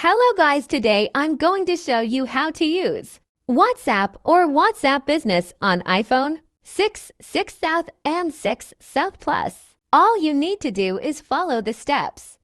Hello guys, today I'm going to show you how to use WhatsApp or WhatsApp Business on iPhone 6, 6 South and 6 South Plus. All you need to do is follow the steps.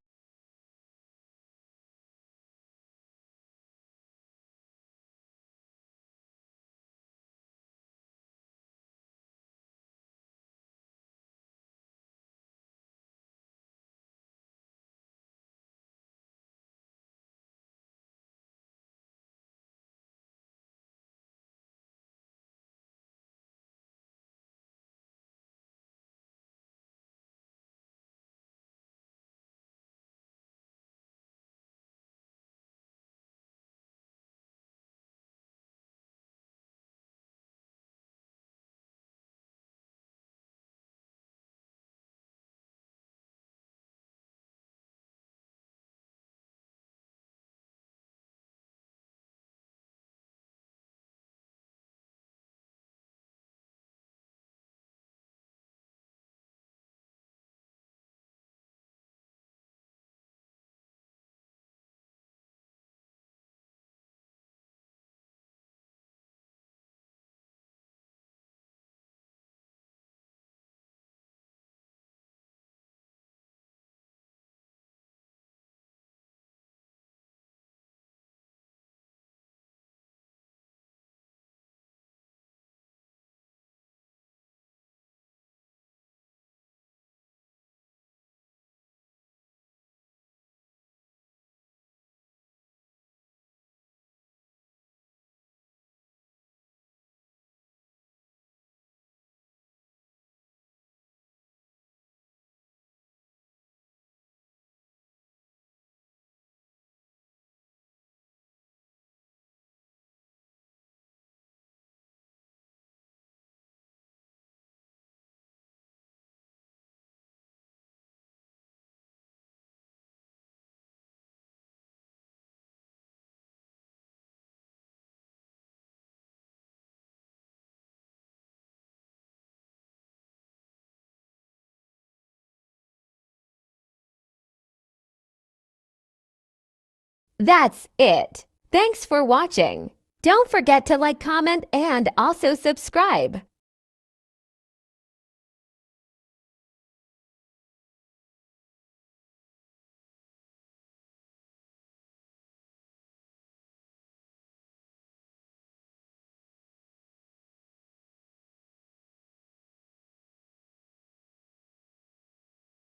That's it. Thanks for watching. Don't forget to like, comment, and also subscribe.